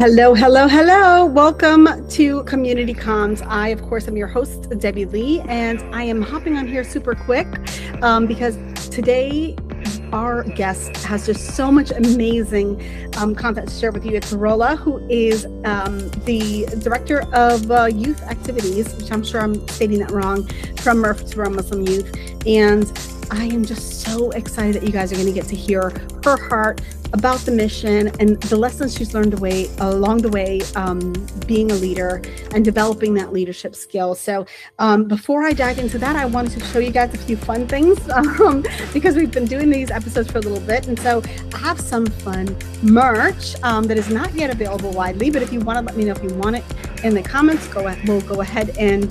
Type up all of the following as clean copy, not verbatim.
Hello, hello, hello. Welcome to Community Comms. I, of course, am your host, Debbie Lee, and I am hopping on here super quick because today our guest has just so much amazing content to share with you. It's Rola, who is the Director of Youth Activities, which I'm sure I'm stating that wrong, from Murfreesboro Muslim Youth. And I am just so excited that you guys are going to get to hear her heart about the mission and the lessons she's learned along the way, being a leader and developing that leadership skill. So before I dive into that, I wanted to show you guys a few fun things because we've been doing these episodes for a little bit. And so I have some fun merch that is not yet available widely, but if you want to let me know if you want it in the comments, we'll go ahead and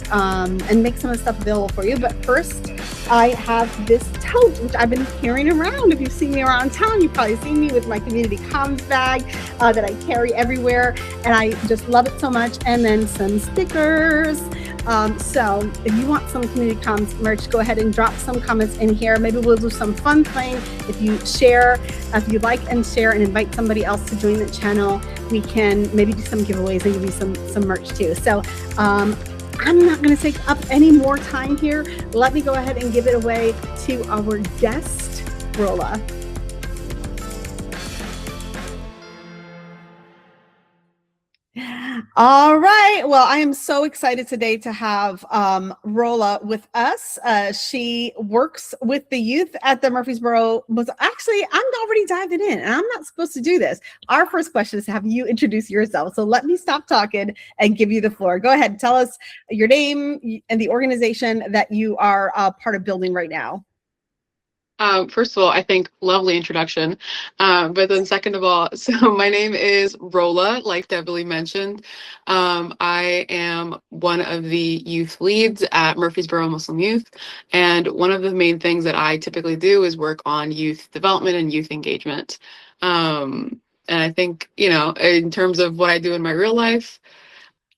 make some of the stuff available for you. But first, I have this tote, which I've been carrying around. If you've seen me around town, you've probably seen me with my community comms bag that I carry everywhere. And I just love it so much. And then some stickers. So if you want some community comms merch, go ahead and drop some comments in here. Maybe we'll do some fun thing. If you share, if you like and share and invite somebody else to join the channel, we can maybe do some giveaways and give you some merch too. So I'm not going to take up any more time here. Let me go ahead and give it away to our guest, Rola. All right. Well, I am so excited today to have Rola with us. She works with the youth at the Murfreesboro. Actually, I'm already diving in, and I'm not supposed to do this. Our first question is to have you introduce yourself. So let me stop talking and give you the floor. Go ahead. Tell us your name and the organization that you are part of building right now. First of all, I think lovely introduction. But then second of all, so my name is Rola, like Debbie mentioned. I am one of the youth leads at Murfreesboro Muslim Youth. And one of the main things that I typically do is work on youth development and youth engagement. And I think, in terms of what I do in my real life,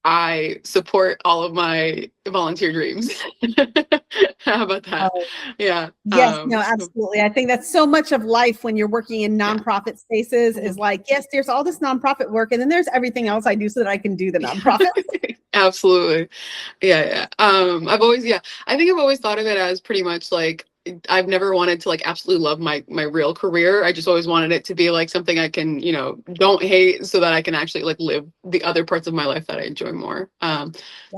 I support all of my volunteer dreams. How about that? Yeah. Yes, no, absolutely. I think that's so much of life when you're working in nonprofit spaces is like, yes, there's all this nonprofit work, and then there's everything else I do so that I can do the nonprofit. Absolutely. Yeah. I think I've always thought of it as pretty much like, I've never wanted to like absolutely love my real career. I just always wanted it to be like something I can, don't hate, so that I can actually like live the other parts of my life that I enjoy more. But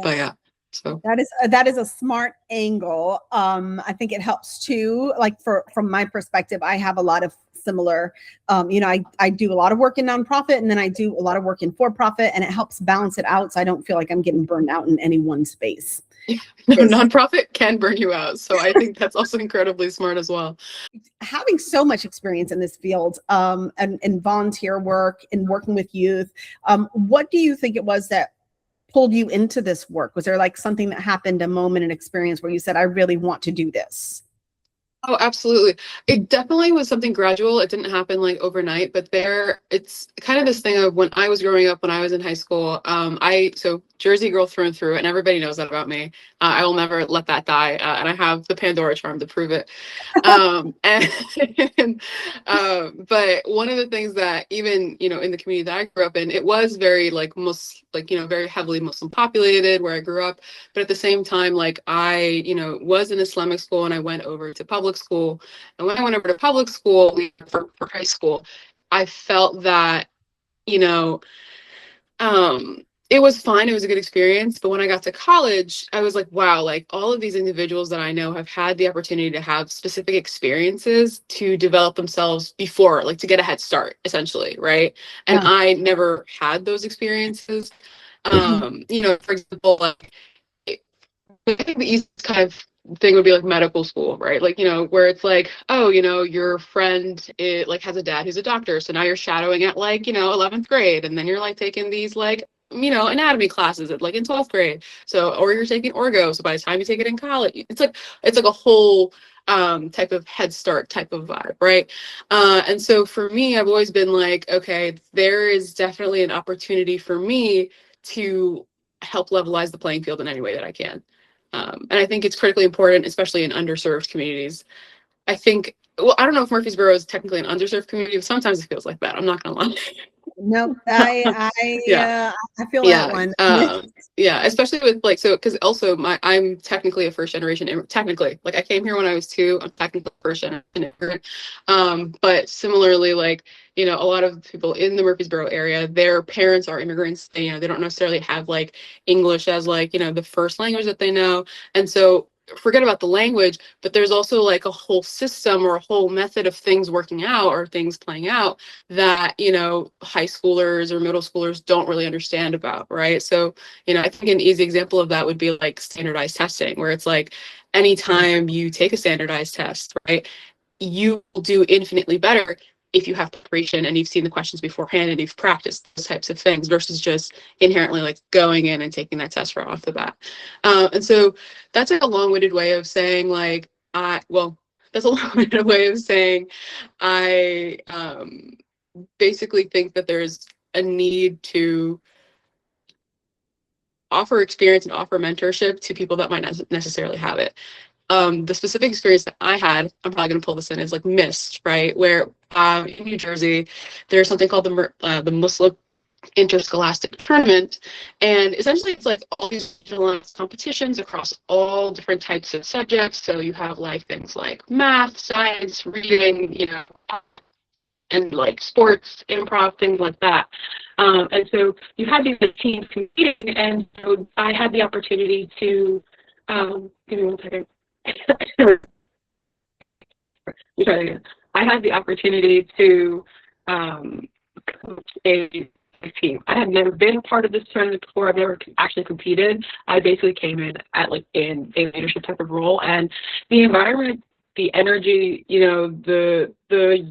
yeah. So that is a smart angle. I think it helps too. Like from my perspective, I have a lot of similar, I do a lot of work in nonprofit, and then I do a lot of work in for-profit, and it helps balance it out so I don't feel like I'm getting burned out in any one space. Nonprofit can burn you out. So I think that's also incredibly smart as well. Having so much experience in this field and volunteer work and working with youth, what do you think it was that pulled you into this work? Was there like something that happened, a moment, an experience where you said, I really want to do this? Oh, absolutely. It definitely was something gradual. It didn't happen like overnight, but it's kind of this thing of when I was growing up, when I was in high school, so Jersey girl through and through, and everybody knows that about me. I will never let that die. And I have the Pandora charm to prove it. But one of the things that even, in the community that I grew up in, it was very very heavily Muslim populated where I grew up. But at the same time, like I, was in Islamic school, and I went over to public school. And when I went over to public school for high school, I felt that, it was fine. It was a good experience. But when I got to college, I was like, wow, like all of these individuals that I know have had the opportunity to have specific experiences to develop themselves before, like to get a head start, essentially. Right. And I never had those experiences. For example, like I think the easiest kind of thing would be like medical school, right? Like, where it's like, oh, your friend has a dad who's a doctor. So now you're shadowing at 11th grade. And then you're like taking these anatomy classes at in 12th grade. So, or you're taking orgo. So by the time you take it in college, it's like a whole type of head start type of vibe, right? And so for me, I've always been like, okay, there is definitely an opportunity for me to help levelize the playing field in any way that I can. And I think it's critically important, especially in underserved communities. I think, well, I don't know if Murfreesboro is technically an underserved community, but sometimes it feels like that. I'm not going to lie. No, Yeah. I feel that Yeah. one. Yeah, especially with like, so because also I'm technically a first generation technically, like I came here when I was 2. I'm technically first generation immigrant. But similarly, like, a lot of people in the Murfreesboro area, their parents are immigrants. They don't necessarily have like English as like, the first language that they know. And so forget about the language, but there's also like a whole system or a whole method of things working out or things playing out that high schoolers or middle schoolers don't really understand about, right? So I think an easy example of that would be like standardized testing, where it's like anytime you take a standardized test, right, you will do infinitely better if you have preparation and you've seen the questions beforehand and you've practiced those types of things versus just inherently like going in and taking that test right off the bat. And so that's like a long-winded way of saying like that's a long-winded way of saying I basically think that there's a need to offer experience and offer mentorship to people that might not necessarily have it. The specific experience that I had, I'm probably going to pull this in, is like MIST, right? Where in New Jersey, there's something called the Muslim Interscholastic Tournament, and essentially it's like all these competitions across all different types of subjects. So you have like things like math, science, reading, and like sports, improv, things like that. And so you had these teams competing, and so I had the opportunity to, give me one second. I had the opportunity to coach a team. I had never been a part of this tournament before. I've never actually competed. I basically came in at like in a leadership type of role, and the environment, the energy, the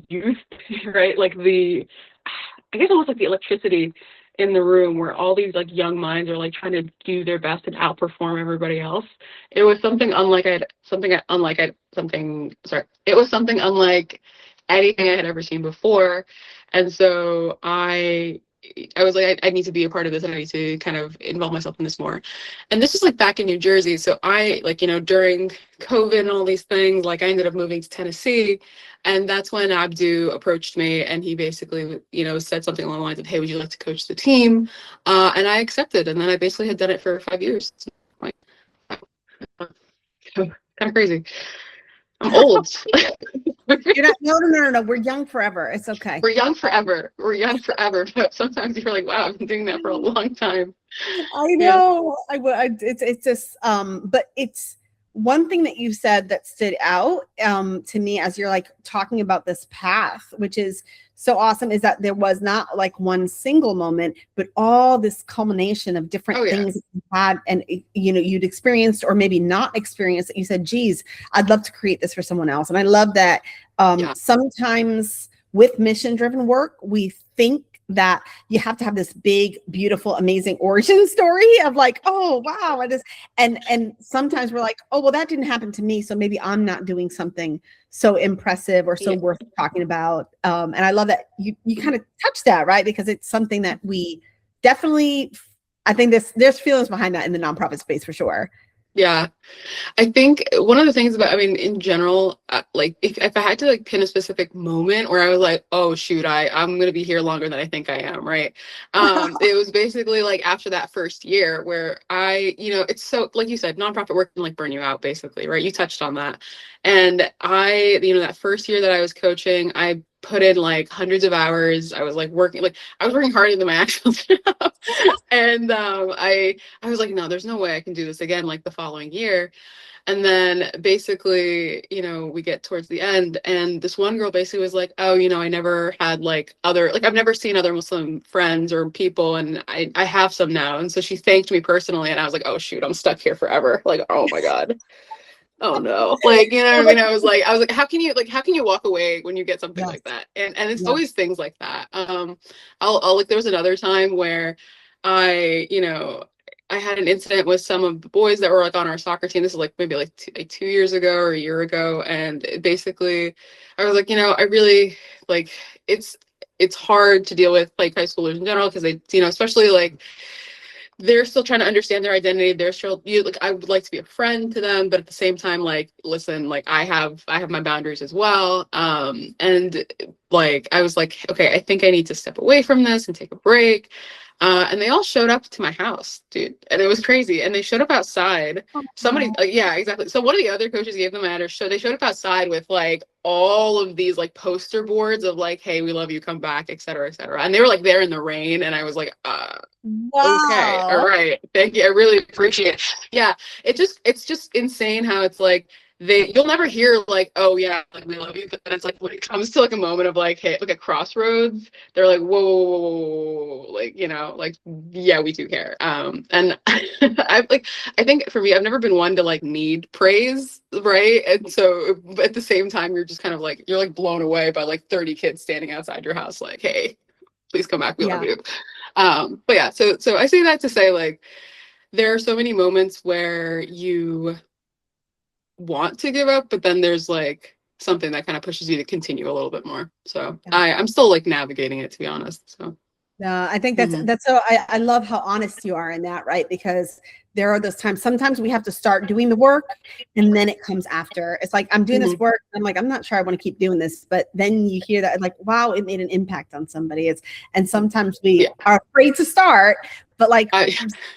youth, right? Like I guess almost like the electricity in the room where all these like young minds are like trying to do their best and outperform everybody else. It was something unlike it was something unlike anything I had ever seen before. And so I was like, I need to be a part of this and I need to kind of involve myself in this more. And this was like back in New Jersey. So I like, during COVID and all these things, like I ended up moving to Tennessee. And that's when Abdu approached me and he basically, said something along the lines of, hey, would you like to coach the team? And I accepted. And then I basically had done it for 5 years. Like, kind of crazy. I'm old. You're not, no. We're young forever. It's okay. We're young forever. We're young forever. But sometimes you're like, wow, I've been doing that for a long time. I know. Yeah. It's just, but it's one thing that you said that stood out to me as you're like talking about this path, which is so awesome, is that there was not like one single moment, but all this culmination of different things that you had and you'd experienced or maybe not experienced that you said, geez, I'd love to create this for someone else. And I love that sometimes with mission-driven work, we think that you have to have this big, beautiful, amazing origin story of like, oh wow, and sometimes we're like, oh well, that didn't happen to me, so maybe I'm not doing something so impressive or so worth talking about. And I love that you kind of touched that, right? Because it's something that we definitely, I think there's feelings behind that in the nonprofit space for sure. Yeah. I think one of the things in general, like if I had to like pin a specific moment where I was like, oh shoot, I'm going to be here longer than I think I am. Right. It was basically like after that first year where it's so, like you said, nonprofit work can like burn you out basically. Right. You touched on that. And that first year that I was coaching, I put in like hundreds of hours. I was working harder than my actual job. And I was like, no, there's no way I can do this again like the following year. And then basically, we get towards the end and this one girl basically was like, oh, I never had I've never seen other Muslim friends or people and I have some now. And so she thanked me personally and I was like, oh shoot, I'm stuck here forever. Like, oh my God. Oh no. Like, you know what I mean? I was like, how can you walk away when you get something like that? And it's always things like that. I'll like, there was another time where I had an incident with some of the boys that were like on our soccer team. This is like maybe like 2 years ago or a year ago. And basically I was like, I really like, it's hard to deal with like high schoolers in general. Cause they, especially like, they're still trying to understand their identity. They're still, like, I would like to be a friend to them, but at the same time, like, listen, like, I have my boundaries as well. And like, I was like, okay, I think I need to step away from this and take a break. And they all showed up to my house, dude, and it was crazy. And they showed up outside. Somebody, yeah, exactly. So one of the other coaches gave them a show. They showed up outside with like all of these like poster boards of like, "Hey, we love you, come back," et cetera, et cetera. And they were like there in the rain, and I was like, okay, all Wow. right, thank you, I really appreciate it. Yeah, it's just insane how it's like you'll never hear like, "Oh yeah, like we love you," but then it's like when it comes to like a moment of like, hey, like a crossroads, they're like, whoa, whoa, whoa, whoa, whoa, like, like, yeah, we do care. And I think for me, I've never been one to like need praise, right? And so at the same time, you're just kind of like, you're like blown away by like 30 kids standing outside your house like, "Hey, please come back, we love Yeah. you." But yeah, so I say that to say, like, there are so many moments where you want to give up, but then there's like something that kind of pushes you to continue a little bit more. So Yeah. I'm still like navigating it, to be honest. So I think that's so I love how honest you are in that, right? Because there are those times, sometimes we have to start doing the work and then it comes after. It's like, I'm doing this work. I'm like, I'm not sure I want to keep doing this, but then you hear that like, wow, it made an impact on somebody. And sometimes we are afraid to start, but like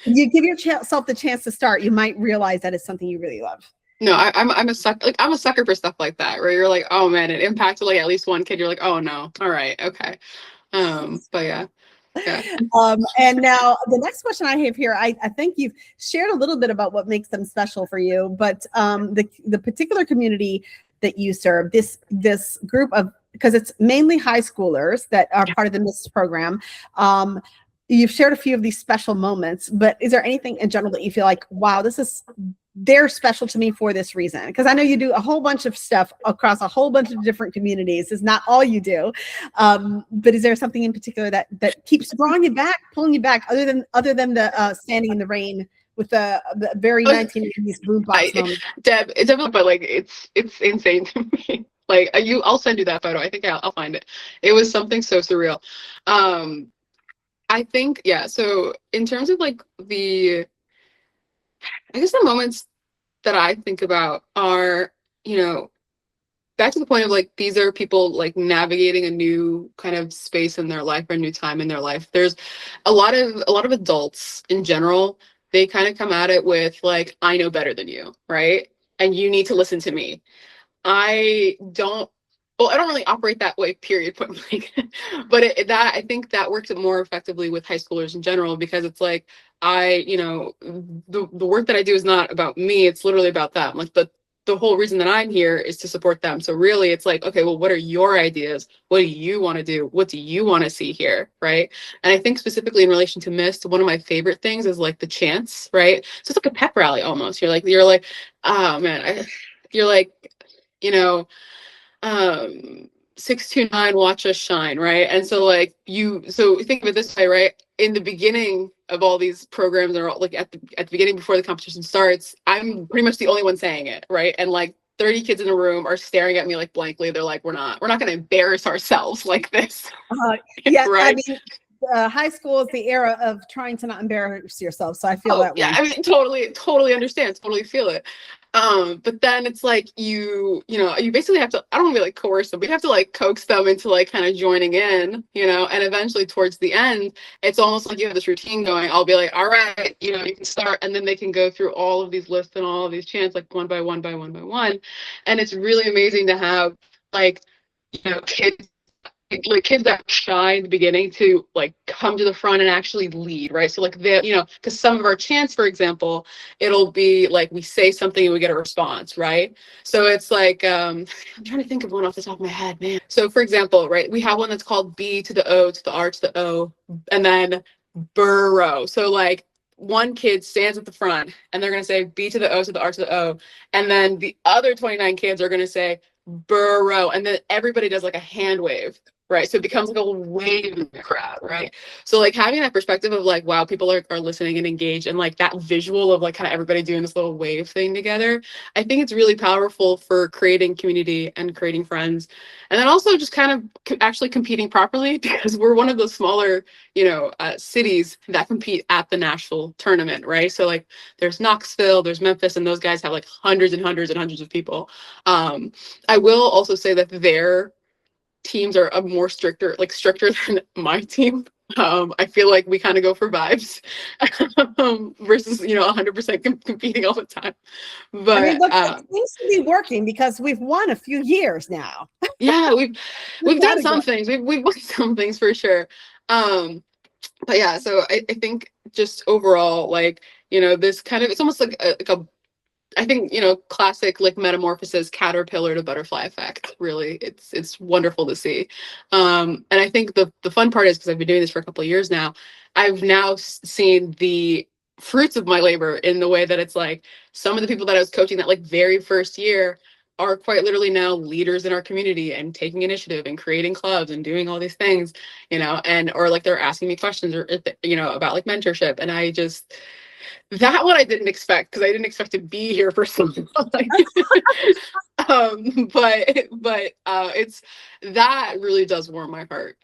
you give yourself the chance to start, you might realize that it's something you really love. No, I'm a sucker. Like, I'm a sucker for stuff like that, where you're like, oh man, it impacted like at least one kid. You're like, oh no, all right, okay. But yeah. And now the next question I have here, I think you've shared a little bit about what makes them special for you, but the particular community that you serve, this group of, because it's mainly high schoolers that are part of the MIST program. You've shared a few of these special moments, but is there anything in general that you feel like, wow, they're special to me for this reason? Because I know you do a whole bunch of stuff across a whole bunch of different communities. It's not all you do. But is there something in particular that keeps drawing you back, pulling you back, other than the standing in the rain with the very 1980s boombox moment? Deb, it's definitely, but like it's insane to me. Like I'll send you that photo. I think I'll find it. It was something so surreal. I think, yeah. So in terms of like I guess the moments that I think about are, back to the point of like, these are people like navigating a new kind of space in their life or a new time in their life. There's a lot of adults in general, they kind of come at it with like, I know better than you, right? And you need to listen to me. I don't really operate that way, period, point blank. But I think that works more effectively with high schoolers in general, because it's like, the work that I do is not about me. It's literally about them. Like the whole reason that I'm here is to support them. So really it's like, okay, well, what are your ideas? What do you want to do? What do you want to see here? Right. And I think specifically in relation to MIST, one of my favorite things is like the chants, right? So it's like a pep rally almost. You're like, oh man, you're like, you know, 629, watch us shine, right? And so like so think of it this way, right? In the beginning of all these programs, are like at the beginning before the competition starts, I'm pretty much the only one saying it, right? And like 30 kids in a room are staring at me like blankly. They're like, we're not going to embarrass ourselves like this. Yeah, right? I mean, high school is the era of trying to not embarrass yourself, so I feel that way. Yeah, I mean, totally understand, totally feel it. But then it's like you basically have to, I don't want to be like coerce them, but you have to like coax them into like kind of joining in, and eventually towards the end, it's almost like you have this routine going. I'll be like, all right, you can start, and then they can go through all of these lists and all of these chants like one by one by one by one. And it's really amazing to have like, kids that are shy in the beginning to like come to the front and actually lead, right? So like because some of our chants, for example, it'll be like we say something and we get a response, right? So it's like I'm trying to think of one off the top of my head, man. So for example, right, we have one that's called B to the O to the R to the O, and then burrow. So like one kid stands at the front and they're going to say B to the O to the R to the O, and then the other 29 kids are going to say burrow, and then everybody does like a hand wave. right? So it becomes like a wave in the crowd, right? So like having that perspective of like, wow, people are listening and engaged, and like that visual of like kind of everybody doing this little wave thing together, I think it's really powerful for creating community and creating friends. And then also just kind of actually competing properly, because we're one of the smaller, cities that compete at the Nashville tournament, right? So like there's Knoxville, there's Memphis, and those guys have like hundreds and hundreds and hundreds of people. I will also say that their teams are stricter than my team. I feel like we kind of go for vibes versus 100% competing all the time. I mean, But look, it seems to be working because we've won a few years now. yeah, we've done some Category. things. We've won some things for sure. But yeah, so I think just overall, like, this kind of, it's almost like a I think, classic like metamorphosis, caterpillar to butterfly effect. Really, it's wonderful to see. And I think the fun part is, because I've been doing this for a couple of years now, I've now seen the fruits of my labor in the way that it's like some of the people that I was coaching that like very first year are quite literally now leaders in our community and taking initiative and creating clubs and doing all these things, and or like they're asking me questions or about like mentorship. And I just, that one I didn't expect, because I didn't expect to be here for so long. But it's, that really does warm my heart.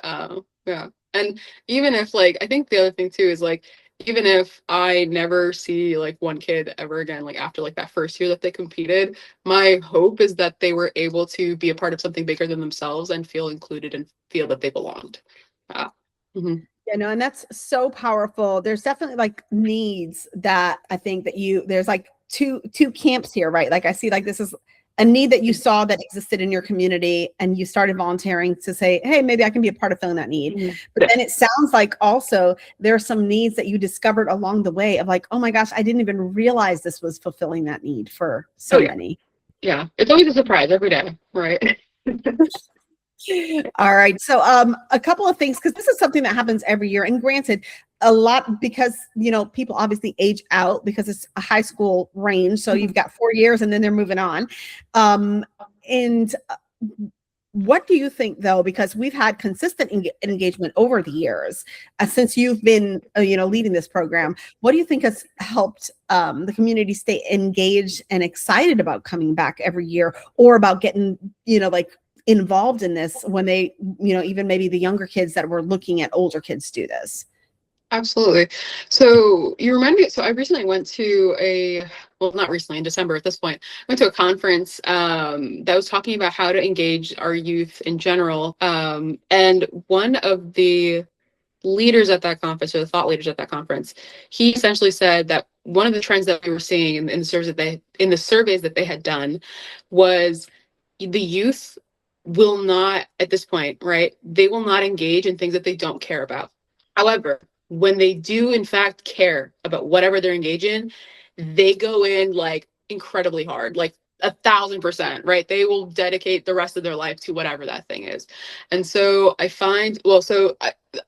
Yeah. And even if like, I think the other thing too is like, even if I never see like one kid ever again, like after like that first year that they competed, my hope is that they were able to be a part of something bigger than themselves and feel included and feel that they belonged. Mhm. And that's so powerful. There's definitely like needs that I think that there's like two camps here, right? Like I see like this is a need that you saw that existed in your community, and you started volunteering to say, hey, maybe I can be a part of filling that need. Mhm. But then it sounds like also there are some needs that you discovered along the way of like, oh my gosh, I didn't even realize this was fulfilling that need for so many. Yeah, it's always a surprise every day, right? All right. So a couple of things, because this is something that happens every year. And granted, a lot, because people obviously age out because it's a high school range. So you've got 4 years and then they're moving on. And what do you think, though, because we've had consistent engagement over the years since you've been leading this program, what do you think has helped the community stay engaged and excited about coming back every year, or about getting like involved in this when they, even maybe the younger kids that were looking at older kids do this? Absolutely. So you remind me, so I recently went to not recently, in December at this point, went to a conference that was talking about how to engage our youth in general. And one of the leaders at that conference, or the thought leaders at that conference, he essentially said that one of the trends that we were seeing in the surveys that they had done was the youth will not, at this point, right, they will not engage in things that they don't care about. However, when they do in fact care about whatever they're engaged in, they go in like incredibly hard, like 1,000%, right? They will dedicate the rest of their life to whatever that thing is. And so I find,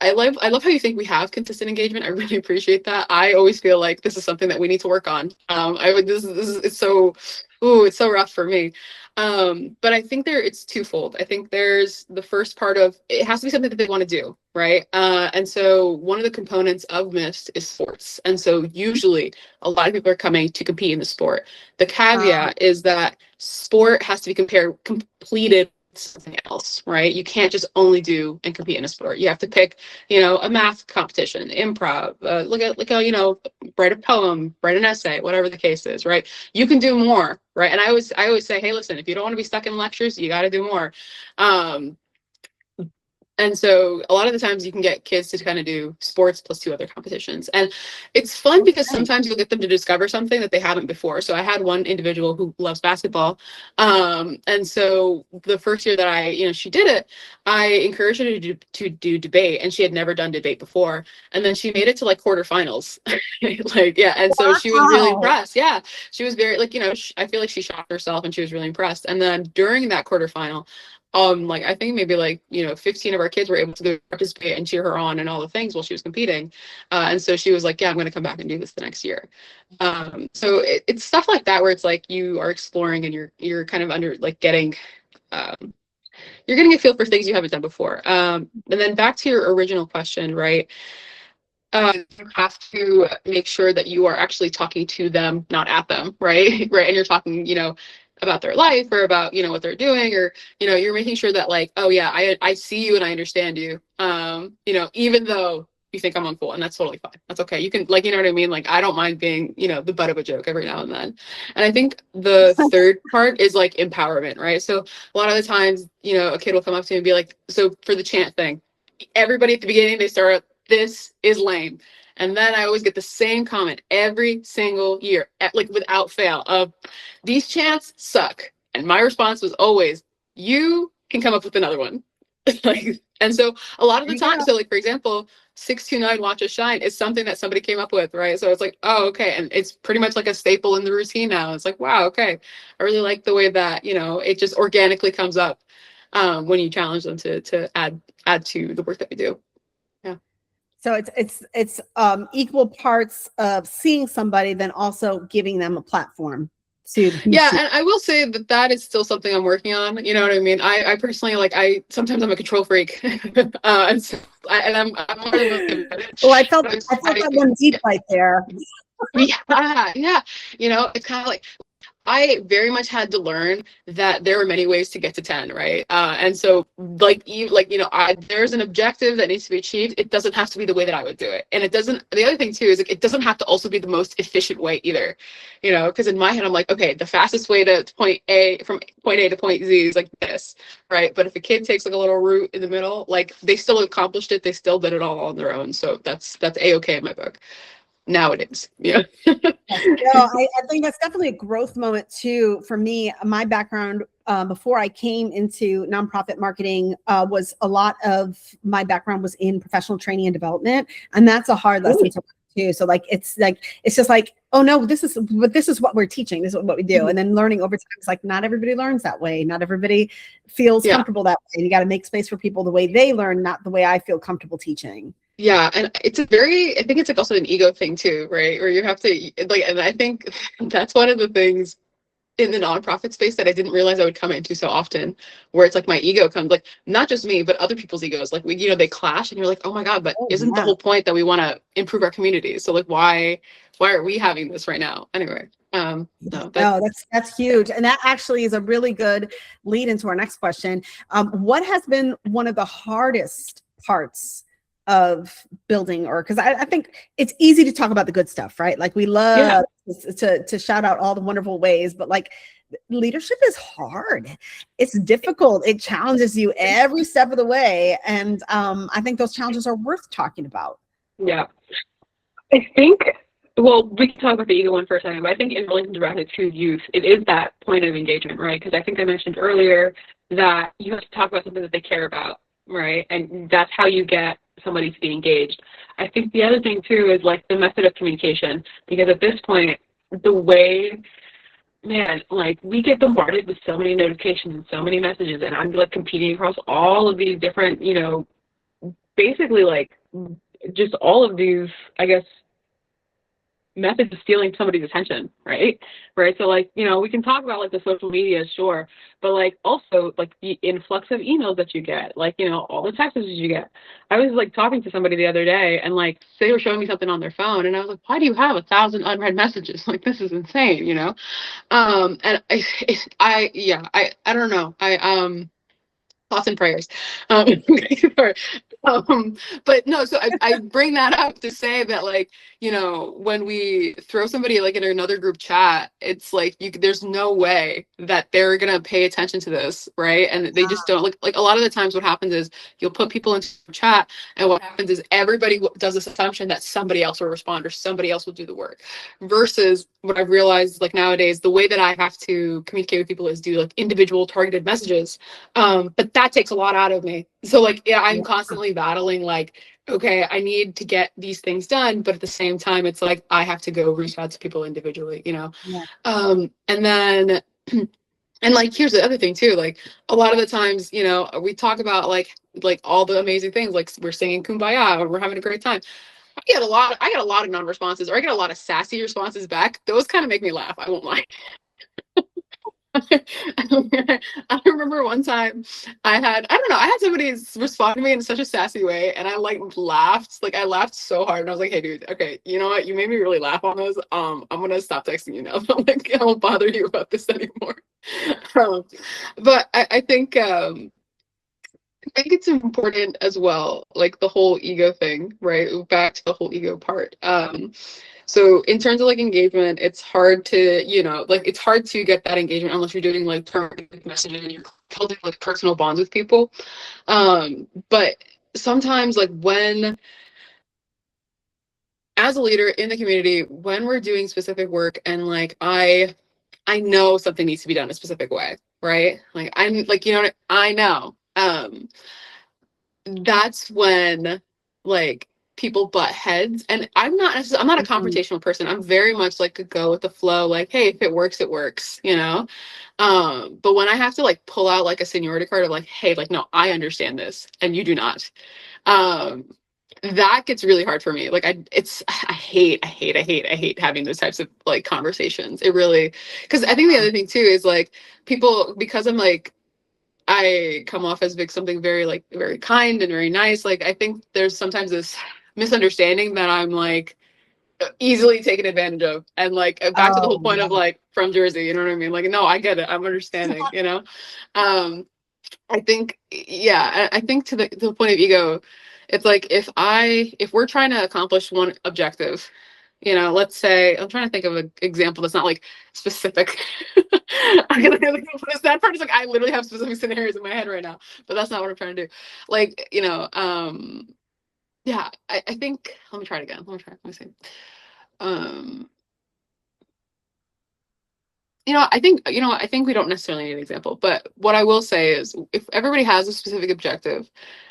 I love how you think we have consistent engagement. I really appreciate that. I always feel like this is something that we need to work on. It's so rough for me. But I think it's twofold. I think there's the first part of it has to be something that they want to do, right? And so one of the components of MIST is sports. And so usually a lot of people are coming to compete in the sport. The caveat is that sport has to be completed with something else, right? You can't just only do and compete in a sport. You have to pick, a math competition, improv, write a poem, write an essay, whatever the case is, right? You can do more, right? And I always say, hey, listen, if you don't want to be stuck in lectures, you got to do more. And so a lot of the times you can get kids to kind of do sports plus 2 other competitions. And it's fun because sometimes you'll get them to discover something that they haven't before. So I had one individual who loves basketball. And so the first year that she did it, I encouraged her to do debate, and she had never done debate before. And then she made it to like quarterfinals. And so she was really impressed. Yeah. She was very I feel like she shocked herself, and she was really impressed. And then during that quarterfinal, I think maybe 15 of our kids were able to go participate and cheer her on and all the things while she was competing. And so she was like, yeah, I'm going to come back and do this the next year. So it's stuff like that where it's like you are exploring and you're kind of under getting you're getting a feel for things you haven't done before. And then back to your original question, right? You have to make sure that you are actually talking to them, not at them, right? Right. And you're talking, about their life or about, what they're doing, or, you're making sure that like, oh yeah, I see you and I understand you. Even though you think I'm uncool, and that's totally fine. That's okay. You can, like, you know what I mean? Like, I don't mind being, the butt of a joke every now and then. And I think the third part is like empowerment, right? So a lot of the times, a kid will come up to me and be like, so for the chant thing, everybody at the beginning, they start, this is lame. And then I always get the same comment every single year, like without fail, of these chants suck. And my response was always, you can come up with another one. Like, and so a lot of the time, so like, for example, 629 Watch Us Shine is something that somebody came up with, right? So it's like, oh, okay. And it's pretty much like a staple in the routine now. It's like, wow, okay. I really like the way that, it just organically comes up when you challenge them to add to the work that we do. Yeah. So it's equal parts of seeing somebody, then also giving them a platform to. Yeah, and I will say that is still something I'm working on. You know what I mean? I personally, like, sometimes I'm a control freak, and so I'm one of those. Oh, I felt that one deep right there. Yeah. It's kind of like, I very much had to learn that there are many ways to get to 10, right? And so, there's an objective that needs to be achieved. It doesn't have to be the way that I would do it. And the other thing too is, like, it doesn't have to also be the most efficient way either, because in my head, I'm like, okay, the fastest way to from point A to point Z is like this, right? But if a kid takes like a little route in the middle, like, they still accomplished it. They still did it all on their own. So that's A-okay in my book. Nowadays. Yeah. I think that's definitely a growth moment too for me. My background before I came into nonprofit marketing was a lot of my background was in professional training and development, and that's a hard lesson to learn too. So it's just like, oh no, this is what we're teaching, this is what we do. And then learning over time, it's like, not everybody learns that way, not everybody feels comfortable that way. You got to make space for people the way they learn, not the way I feel comfortable teaching. Yeah, and I think it's like also an ego thing too, right? Where you have to, like, and I think that's one of the things in the nonprofit space that I didn't realize I would come into so often, where it's like my ego comes, like, not just me, but other people's egos, like, they clash, and you're like, oh my God, but isn't the whole point that we want to improve our community? So like, why are we having this right now? Anyway, that's huge. And that actually is a really good lead into our next question. What has been one of the hardest parts of building, or because I think it's easy to talk about the good stuff, right? Like, we love to shout out all the wonderful ways, but like, leadership is hard. It's difficult. It challenges you every step of the way. And I think those challenges are worth talking about. Yeah. I think, well, we can talk about the ego one for a second, but I think in relation directly to youth, it is that point of engagement, right? Because I think I mentioned earlier that you have to talk about something that they care about, right? And that's how you get somebody to be engaged. I think the other thing too is like the method of communication, because at this point, the way, man, like, we get bombarded with so many notifications and so many messages, and I'm like competing across all of these different, basically like just all of these, I guess, methods of stealing somebody's attention, right? So like, we can talk about like the social media, sure, but like also like the influx of emails that you get, like, all the text messages you get. I was like talking to somebody the other day, and like they were showing me something on their phone, and I was like, why do you have 1,000 unread messages? Like, this is insane, And I don't know. Thoughts and prayers. But no, so I bring that up to say that, like, when we throw somebody like in another group chat, it's like, there's no way that they're gonna pay attention to this, right? And they just don't. Like a lot of the times what happens is you'll put people into chat, and what happens is everybody does this assumption that somebody else will respond or somebody else will do the work, versus what I've realized, like, nowadays, the way that I have to communicate with people is do like individual targeted messages. But that takes a lot out of me. So like, I'm constantly battling, like, okay, I need to get these things done, but at the same time, it's like, I have to go reach out to people individually, and then, and like, here's the other thing too, like, a lot of the times, we talk about like all the amazing things, like we're singing Kumbaya or we're having a great time. I get a lot of non-responses, or I get a lot of sassy responses back. Those kind of make me laugh. I won't lie. I remember one time I don't know, I had somebody respond to me in such a sassy way, and I like laughed. Like I laughed so hard, and I was like, hey dude, okay, you know what? You made me really laugh on this. I'm gonna stop texting you now. Like I won't bother you about this anymore. Um, but I think it's important as well, like the whole ego thing, right? Back to the whole ego part. So in terms of like engagement, it's hard to, like it's hard to get that engagement unless you're doing like targeted messaging and you're building like personal bonds with people. But sometimes like when as a leader in the community, when we're doing specific work and like I know something needs to be done a specific way, right? Like I'm like, I know. That's when like people butt heads, and I'm not a Mhm. confrontational person. I'm very much like a go with the flow, like hey, if it works it works, but when I have to like pull out like a seniority card of like hey, like no, I understand this and you do not, um that gets really hard for me. Like I hate having those types of like conversations. It really, because I think the other thing too is like people, because I'm like I come off as something very like very kind and very nice. Like I think there's sometimes this misunderstanding that I'm like easily taken advantage of, and like back to the whole Oh, point of like from Jersey, you know what I mean? Like no, I get it. I'm understanding. Um, I think yeah, I think to the point of ego, it's like if we're trying to accomplish one objective, let's say I'm trying to think of an example that's not like specific. I'm gonna this that part is like I literally have specific scenarios in my head right now, but that's not what I'm trying to do. Like, yeah, I think let me try it again. Let me see. Um, I think we don't necessarily need an example, but what I will say is if everybody has a specific objective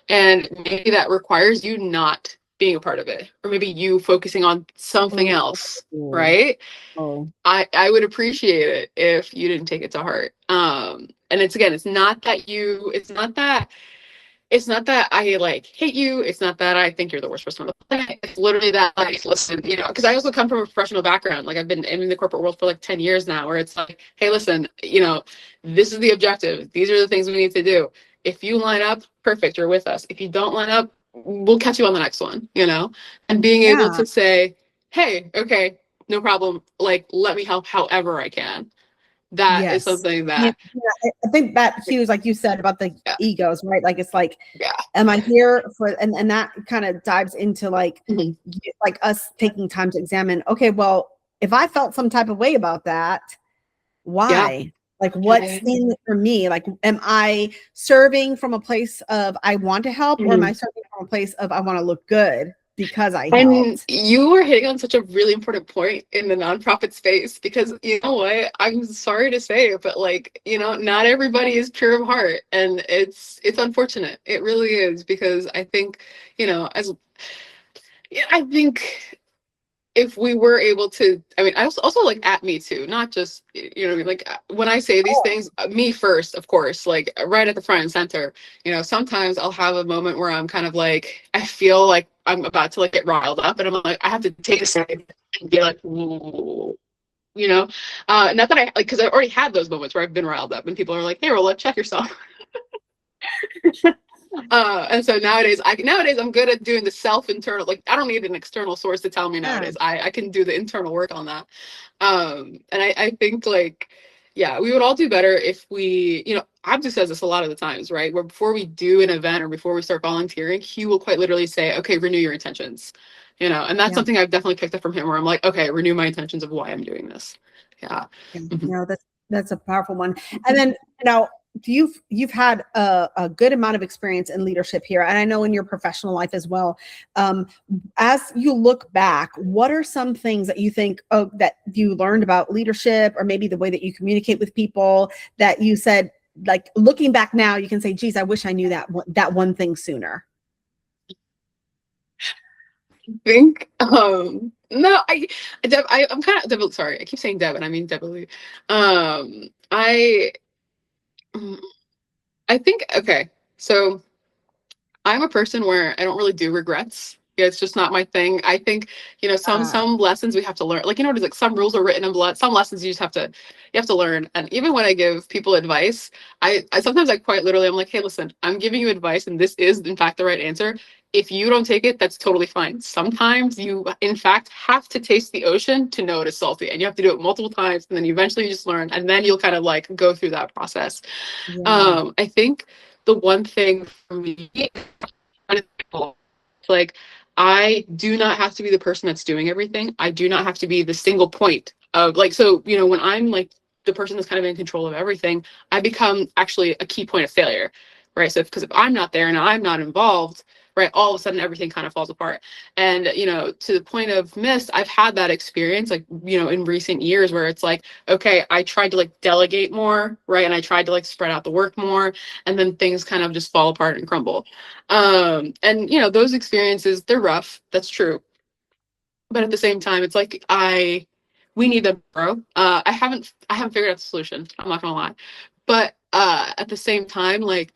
and maybe that requires you not being a part of it, or maybe you focusing on something oh, else, oh, right? oh. I would appreciate it if you didn't take it to heart. And it's again, it's not that I like hate you. It's not that I think you're the worst person on the planet. It's literally that like, listen, because I also come from a professional background. Like I've been in the corporate world for like 10 years now, where it's like, hey, listen, this is the objective. These are the things we need to do. If you line up, perfect, you're with us. If you don't line up, we'll catch you on the next one. And being able Yeah. to say, hey, okay, no problem. Like, let me help however I can. That is Yes. something Yeah, that, I think that cues, like you said about the yeah, egos, right? Like it's like, yeah. am I here for, and that kind of dives into Mhm. like us taking time to examine, okay, well, if I felt some type of way about that, Yeah. why? Like what's Yeah. in it for me? Like, am I serving from a place of I want to help, or am I Mhm. serving from a place of I want to look good because I And helped? you were hitting on such a really important point in the nonprofit space, because you know what? I'm sorry to say, but like, not everybody is pure of heart, and it's unfortunate. It really is, because I think, as yeah, I think if we were able to, I mean, I also like at me too, not just, what I mean? Like when I say these things, me first, of course, like right at the front and center, sometimes I'll have a moment where I'm kind of like, I feel like I'm about to like get riled up, and I'm like, I have to take a second and be like, "Ooh," not that I like, because I've already had those moments where I've been riled up and people are like, hey, Rola, check yourself. And so nowadays I'm good at doing the self internal. Like I don't need an external source to tell me Yeah. nowadays. I can do the internal work on that. And I think like, yeah, we would all do better if we, Abdu says this a lot of the times, right? Where before we do an event or before we start volunteering, he will quite literally say, okay, renew your intentions. And that's Yeah. something I've definitely picked up from him, where I'm like, okay, renew my intentions of why I'm doing this. Yeah. Yeah, Mhm. no, that's a powerful one. And then, you've had a good amount of experience in leadership here, and I know in your professional life as well. As you look back, what are some things that you think, oh, that you learned about leadership, or maybe the way that you communicate with people, that you said, like looking back now, you can say, geez, I wish I knew that one thing sooner. Think no I'm kind of Deb, sorry, I keep saying Deb and I mean Debbie. I mm, I think, okay, so I'm a person where I don't really do regrets. Yeah, it's just not my thing. I think, some lessons we have to learn. Like, it's like some rules are written in blood. Some lessons you have to learn. And even when I give people advice, I sometimes I quite literally, I'm like, hey, listen, I'm giving you advice and this is in fact the right answer. If you don't take it, that's totally fine. Sometimes you, in fact, have to taste the ocean to know it is salty, and you have to do it multiple times, and then eventually you just learn, and then you'll kind of like go through that process. Yeah. I think the one thing for me, like, I do not have to be the person that's doing everything. I do not have to be the single point of like, so, when I'm like the person that's kind of in control of everything, I become actually a key point of failure, right? So, because if I'm not there and I'm not involved, right, all of a sudden everything kind of falls apart. And, to the point of mist, I've had that experience, like, in recent years where it's like, okay, I tried to like delegate more, right? And I tried to like spread out the work more, and then things kind of just fall apart and crumble. And those experiences, they're rough, that's true, but at the same time it's like we need them, bro. I haven't figured out the solution, I'm not gonna lie, but at the same time, like,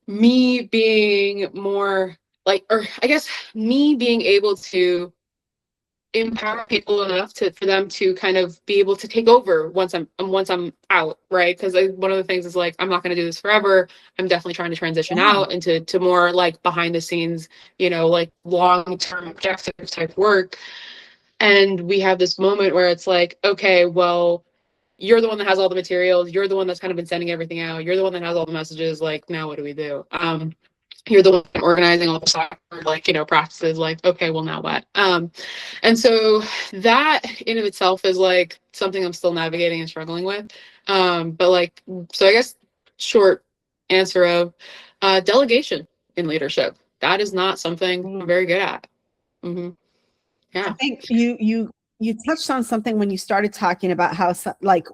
me being more like, or I guess me being able to empower people enough for them to kind of be able to take over once I'm out, right? Because one of the things is like, I'm not going to do this forever. I'm definitely trying to transition Yeah. out into more like behind the scenes, like long-term objective type work. And we have this moment where it's like, okay, well, you're the one that has all the materials, you're the one that's kind of been sending everything out, you're the one that has all the messages, like, now what do we do? You're the one organizing all the software, like, practices, like, okay, well, now what? And so that in of itself is like something I'm still navigating and struggling with. But like, so I guess short answer of delegation in leadership. That is not something I'm very good at. Mm-hmm. I Yeah. think you touched on something when you started talking about how like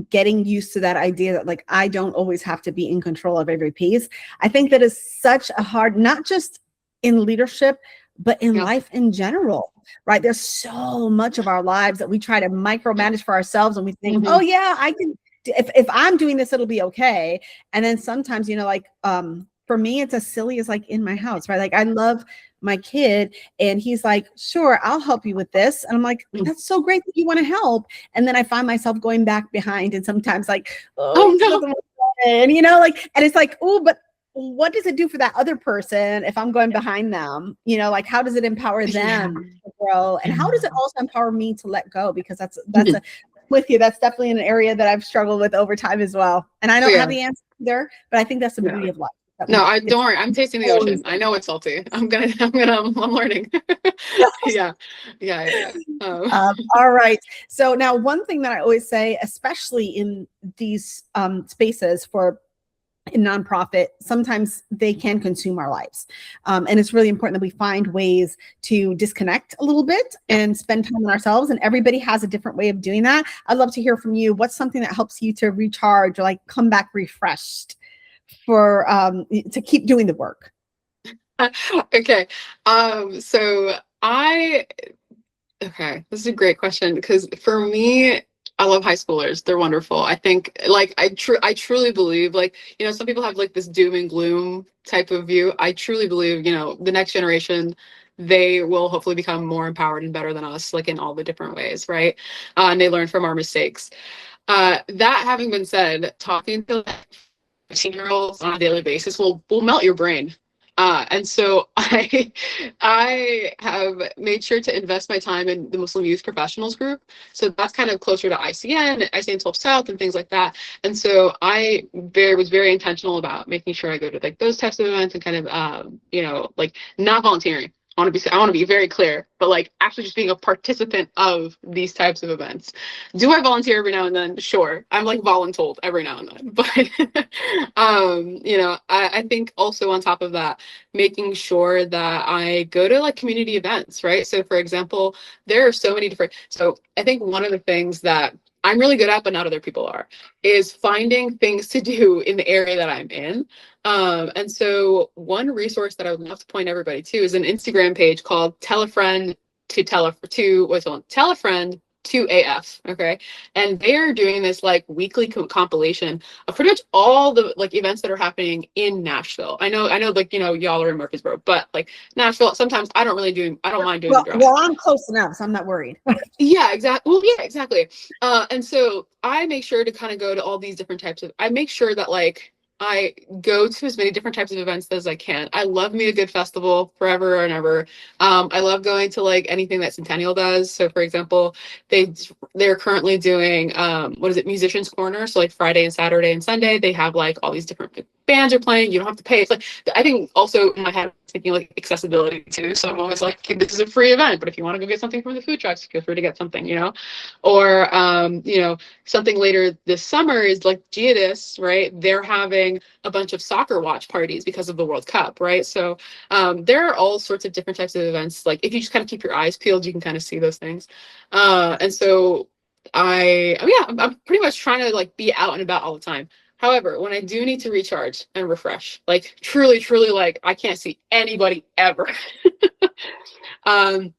getting used to that idea that like I don't always have to be in control of every piece. I think that is such a hard, not just in leadership, but in Yeah. life in general, right? There's so much of our lives that we try to micromanage for ourselves, and we think, Mm-hmm. oh yeah, I can. If I'm doing this, it'll be okay. And then sometimes, like for me, it's as silly as like in my house, right? Like I love my kid, and he's like, sure, I'll help you with this. And I'm like, that's so great that you want to help. And then I find myself going back behind, and sometimes like, Oh no. and like, and it's like, oh, but what does it do for that other person if I'm going behind them? Like, how does it empower them to grow? And how does it also empower me to let go? Because that's with you, that's definitely an area that I've struggled with over time as well. And I don't have the answer there, but I think that's the beauty of life. No, don't worry. I'm tasting the ocean. I know it's salty. I'm learning. Yeah. All right. So now one thing that I always say, especially in these spaces in nonprofit, sometimes they can consume our lives. And it's really important that we find ways to disconnect a little bit and spend time on ourselves. And everybody has a different way of doing that. I'd love to hear from you. What's something that helps you to recharge or like come back refreshed for to keep doing the work? Okay. This is a great question, because for me, I love high schoolers. They're wonderful. I think, like, I truly believe, like, some people have like this doom and gloom type of view. I truly believe, the next generation, they will hopefully become more empowered and better than us, like in all the different ways, right? And they learn from our mistakes. That having been said, talking to 15-year-olds on a daily basis will melt your brain. And so I have made sure to invest my time in the Muslim Youth Professionals group. So that's kind of closer to ICN 12 South, and things like that. And so I was very intentional about making sure I go to like those types of events, and kind of like not volunteering. I want to be very clear, but like actually just being a participant of these types of events. Do I volunteer every now and then? Sure. I'm like voluntold every now and then. But I think also on top of that, making sure that I go to like community events, right? So for example, there are so many different, so I think one of the things that I'm really good at, but not other people are, is finding things to do in the area that I'm in. And so one resource that I would love to point everybody to is an Instagram page called Tell a Friend to to AF. Okay. And they are doing this like weekly compilation of pretty much all the like events that are happening in Nashville. I know, like, you know, y'all are in Murfreesboro, but like Nashville, sometimes I don't mind doing the drive. Well, I'm close enough, so I'm not worried. Yeah, exactly. Well, yeah, exactly. And so I make sure to kind of go to all these different types of, I make sure that like I go to as many different types of events as I can. I love me a good festival forever and ever. I love going to like anything that Centennial does. So for example, they're currently doing what is it, Musicians Corner. So like Friday and Saturday and Sunday, they have like all these different bands are playing. You don't have to pay. It's like, I think also in my head, thinking like accessibility too. So I'm always like, this is a free event, but if you want to go get something from the food trucks, feel free to get something, you know. Or you know, something later this summer is like Giadis, right? They're having a bunch of soccer watch parties because of the World Cup, right? So there are all sorts of different types of events. Like if you just kind of keep your eyes peeled, you can kind of see those things. And so I'm pretty much trying to like be out and about all the time. However, when I do need to recharge and refresh, like truly, truly, like I can't see anybody ever. I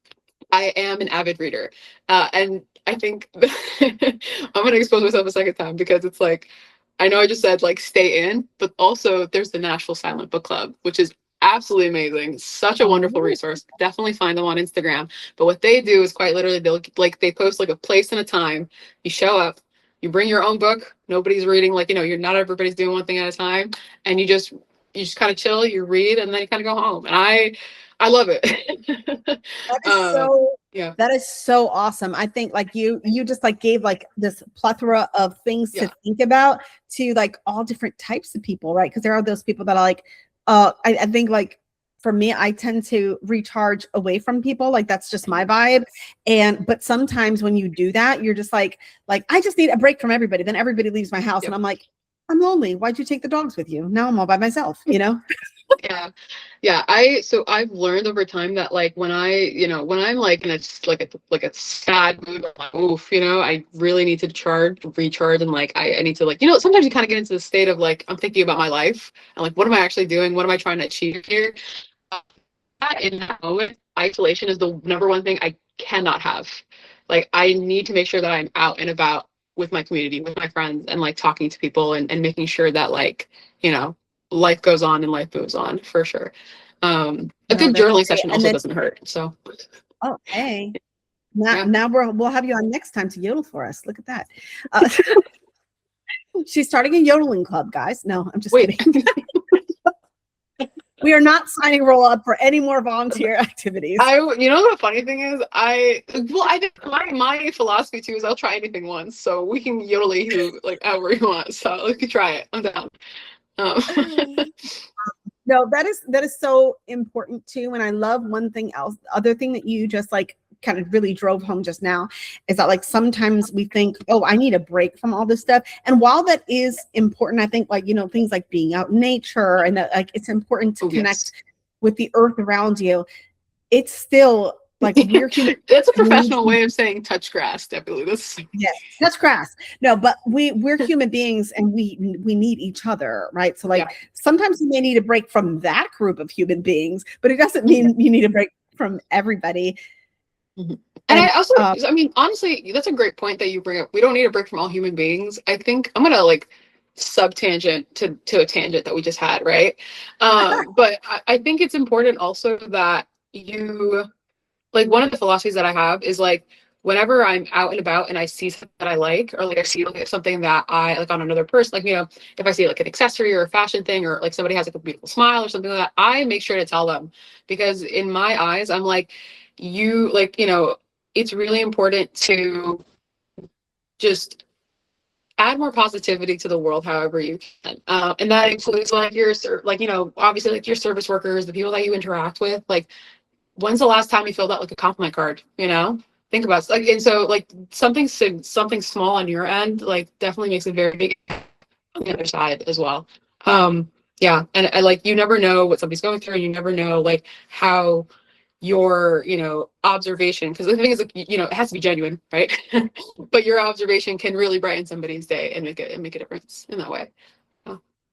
am an avid reader. And I think I'm going to expose myself a second time because it's like, I know I just said like stay in, but also there's the Nashville Silent Book Club, which is absolutely amazing. Such a wonderful resource. Definitely find them on Instagram. But what they do is quite literally, they post like a place and a time. You show up, you bring your own book. Nobody's reading, like, you know, you're not everybody's doing one thing at a time. And you just kind of chill, you read, and then you kind of go home. And I love it. That is that is so awesome. I think like you just like gave like this plethora of things to think about to like all different types of people, right? Because there are those people that are like, I think like for me, I tend to recharge away from people. Like that's just my vibe. But sometimes when you do that, you're just like I just need a break from everybody. Then everybody leaves my house and I'm like, I'm lonely. Why'd you take the dogs with you? Now I'm all by myself, you know? Yeah. So I've learned over time that like when I'm like in a sad mood, I'm like, oof, you know, I really need to recharge, and like I need to, like, you know, sometimes you kind of get into the state of like I'm thinking about my life and like what am I actually doing? What am I trying to achieve here? In that moment, isolation is the number one thing I cannot have. Like I need to make sure that I'm out and about with my community, with my friends, and like talking to people and making sure that, like, you know, life goes on and life moves on for sure. A good journaling session also doesn't hurt. So hey. Now we'll have you on next time to yodel for us. Look at that. She's starting a yodeling club, guys. No, I'm just kidding. We are not signing Rola up for any more volunteer activities. You know, the funny thing is, I think my philosophy too is I'll try anything once, so we can yodel you like however you want. So we can try it. I'm down. No, that is so important too. And I love one thing else. The other thing that you just like kind of really drove home just now is that like sometimes we think, oh, I need a break from all this stuff. And while that is important, I think like, you know, things like being out in nature and that, like, it's important to connect with the earth around you. It's still like we're human. That's a professional way of saying touch grass, definitely. Yes, touch grass. No, but we're human beings and we need each other, right? So like sometimes you may need a break from that group of human beings, but it doesn't mean you need a break from everybody. Mm-hmm. And I also, I mean, honestly, that's a great point that you bring up. We don't need a break from all human beings. I think I'm gonna like sub-tangent to a tangent that we just had, right? But I think it's important also that you, like, one of the philosophies that I have is like whenever I'm out and about and I see something that I like, or like I see like something that I like on another person, like, you know, if I see like an accessory or a fashion thing, or like somebody has like a beautiful smile or something like that, I make sure to tell them, because in my eyes, I'm like, you, like, you know, it's really important to just add more positivity to the world however you can, and that includes like like, you know, obviously like your service workers, the people that you interact with. Like, when's the last time you filled out like a compliment card, you know? Think about it. Like, and so like something small on your end like definitely makes a very big on the other side as well. Yeah, and I like, you never know what somebody's going through, and you never know like how your, you know, observation, because the thing is, like, you know, it has to be genuine, right? But your observation can really brighten somebody's day and make a difference in that way.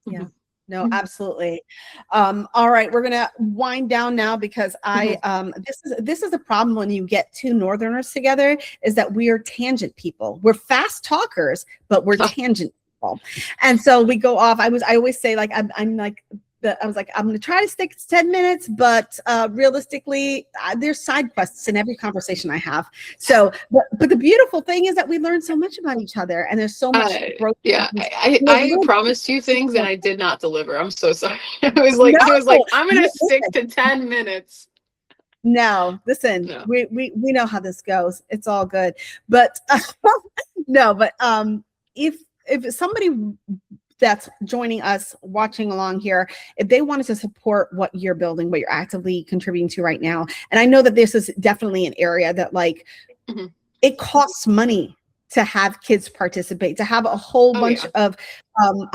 Yeah. No, absolutely. All right, we're gonna wind down now because this is a problem when you get two Northerners together, is that we are tangent people. We're fast talkers, but we're tangent people, and so we go off. I always say like I'm like. I was like, I'm going to try to stick to 10 minutes, but realistically, there's side quests in every conversation I have. So, but the beautiful thing is that we learn so much about each other, and there's so much growth. Yeah, I promised you things and I did not deliver. I'm so sorry. I was like, I'm going to stick to 10 minutes. No, listen, No. we know how this goes. It's all good. But no, but if somebody that's joining us, watching along here, if they wanted to support what you're building, what you're actively contributing to right now, and I know that this is definitely an area that like it costs money to have kids participate, to have a whole bunch of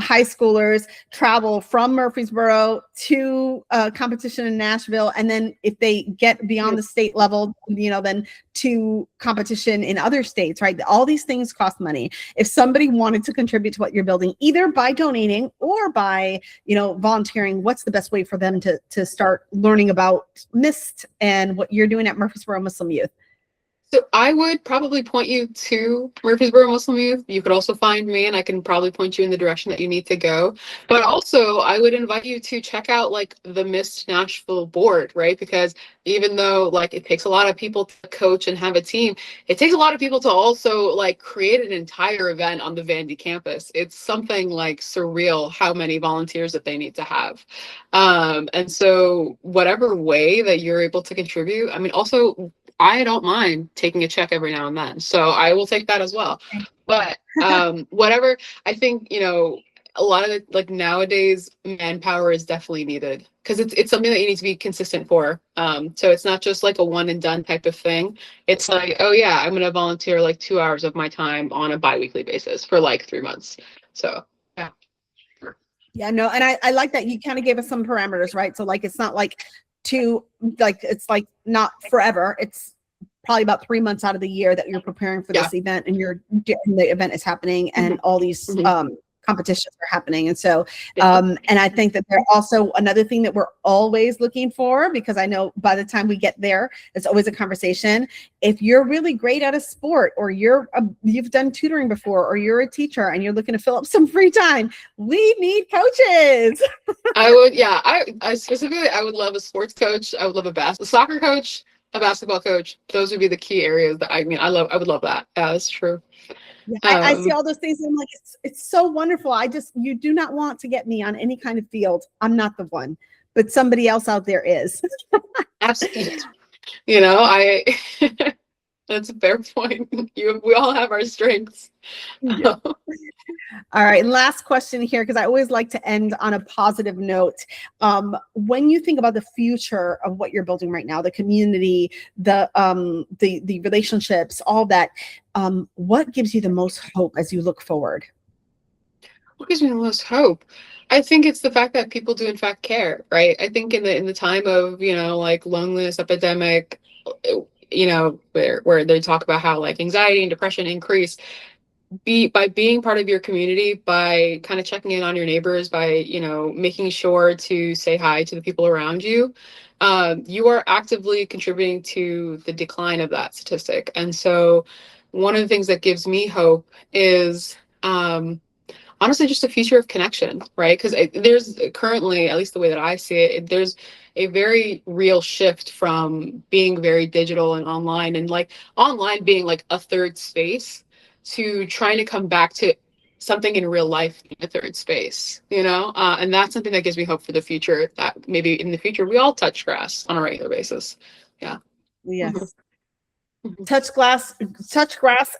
high schoolers travel from Murfreesboro to competition in Nashville. And then if they get beyond the state level, then to competition in other states, right? All these things cost money. If somebody wanted to contribute to what you're building, either by donating or by, volunteering, what's the best way for them to start learning about MIST and what you're doing at Murfreesboro Muslim Youth? So I would probably point you to Murfreesboro Muslim Youth. You could also find me and I can probably point you in the direction that you need to go. But also I would invite you to check out like the MIST Nashville board, right? Because even though like it takes a lot of people to coach and have a team, it takes a lot of people to also like create an entire event on the Vandy campus. It's something like surreal how many volunteers that they need to have. And so whatever way that you're able to contribute, I mean, also I don't mind taking a check every now and then. So I will take that as well. But whatever, I think, a lot of it, like nowadays, manpower is definitely needed because it's something that you need to be consistent for. So it's not just like a one and done type of thing. It's like, oh yeah, I'm going to volunteer like 2 hours of my time on a biweekly basis for like 3 months. So yeah. Yeah, no, and I like that you kind of gave us some parameters, right? So like, it's not like it's like not forever. It's probably about 3 months out of the year that you're preparing for this event, and the event is happening, and all these competitions are happening. And so, and I think that they're also another thing that we're always looking for, because I know by the time we get there, it's always a conversation. If you're really great at a sport, or you've done tutoring before, or you're a teacher and you're looking to fill up some free time, we need coaches. I specifically, I would love a sports coach. I would love a soccer coach, a basketball coach. Those would be the key areas that I would love that. Yeah, that's true. Yeah, I see all those things and I'm like, it's so wonderful. You do not want to get me on any kind of field. I'm not the one, but somebody else out there is. Absolutely. That's a fair point. We all have our strengths. Yeah. All right. Last question here, because I always like to end on a positive note. When you think about the future of what you're building right now, the community, the relationships, all that, what gives you the most hope as you look forward? What gives me the most hope? I think it's the fact that people do in fact care, right? I think in the time of, like loneliness epidemic, where they talk about how like anxiety and depression increase, by being part of your community, by kind of checking in on your neighbors, by making sure to say hi to the people around you, you are actively contributing to the decline of that statistic. And so one of the things that gives me hope is honestly just a future of connection, right? Because there's currently, at least the way that I see it, there's a very real shift from being very digital and online, and like online being like a third space, to trying to come back to something in real life in a third space, and that's something that gives me hope for the future, that maybe in the future we all touch grass on a regular basis. Yeah. Yes. Touch grass,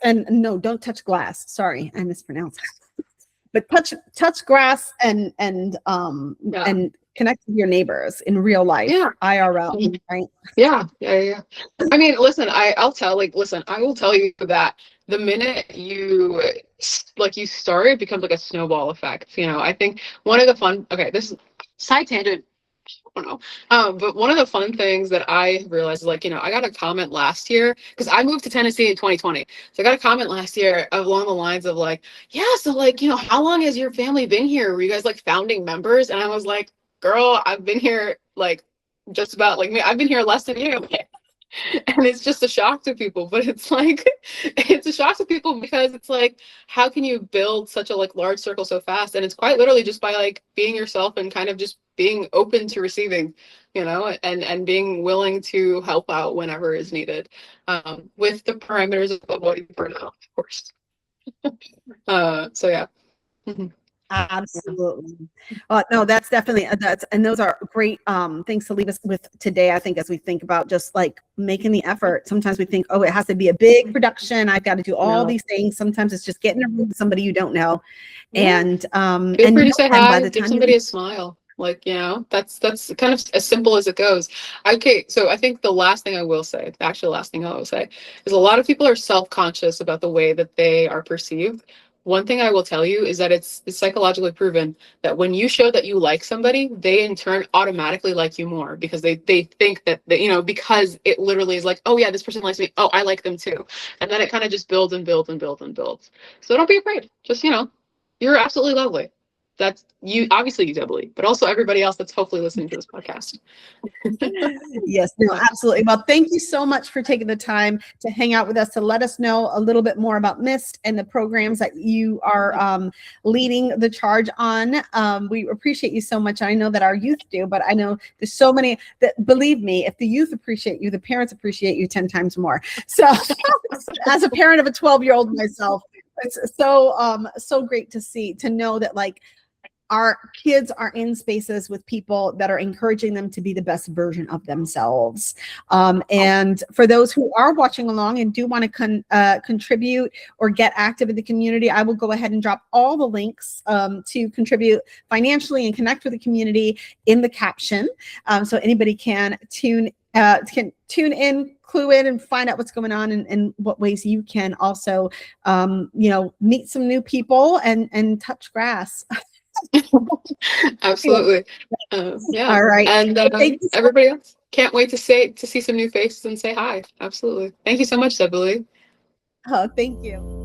and no, don't touch glass. Sorry, I mispronounced. But touch grass and connect with your neighbors in real life, IRL, right? Yeah. I mean, listen, I will tell you that the minute you start, it becomes like a snowball effect. I think one of the this is side tangent. I don't know. But one of the fun things that I realized is like, I got a comment last year because I moved to Tennessee in 2020. So I got a comment last year along the lines of like, yeah, so like, how long has your family been here? Were you guys like founding members? And I was like, girl, I've been here like just about like me. I've been here less than you. And it's just a shock to people, but it's like it's a shock to people because it's like, how can you build such a like large circle so fast? And it's quite literally just by like being yourself and kind of just being open to receiving, and being willing to help out whenever is needed, with the parameters of avoiding burnout, of course. So yeah. Absolutely. No, that's definitely and those are great things to leave us with today. I think as we think about just like making the effort. Sometimes we think, oh, it has to be a big production. I've got to do all these things. Sometimes it's just getting in a room with somebody you don't know, and feel free to say hi. Give somebody a smile. Like, that's kind of as simple as it goes. Okay, so I think the last thing I will say, the actual last thing I will say, is a lot of people are self-conscious about the way that they are perceived. One thing I will tell you is that it's psychologically proven that when you show that you like somebody, they in turn automatically like you more because they think that, because it literally is like, oh yeah, this person likes me. Oh, I like them too. And then it kind of just builds and builds and builds and builds. So don't be afraid. Just, you're absolutely lovely. That's you, obviously you, Debbie, but also everybody else that's hopefully listening to this podcast. Yes, no, absolutely. Well, thank you so much for taking the time to hang out with us, to let us know a little bit more about MIST and the programs that you are leading the charge on. We appreciate you so much. I know that our youth do, but I know there's so many that, believe me, if the youth appreciate you, the parents appreciate you 10 times more. So as a parent of a 12-year-old myself, it's so great to know that like our kids are in spaces with people that are encouraging them to be the best version of themselves. And for those who are watching along and do want to contribute or get active in the community, I will go ahead and drop all the links to contribute financially and connect with the community in the caption. So anybody can tune in, clue in, and find out what's going on and what ways you can also, meet some new people and touch grass. Absolutely. Yeah. All right. And everybody else can't wait to see some new faces and say hi. Absolutely. Thank you so much, Debbie. Oh, thank you.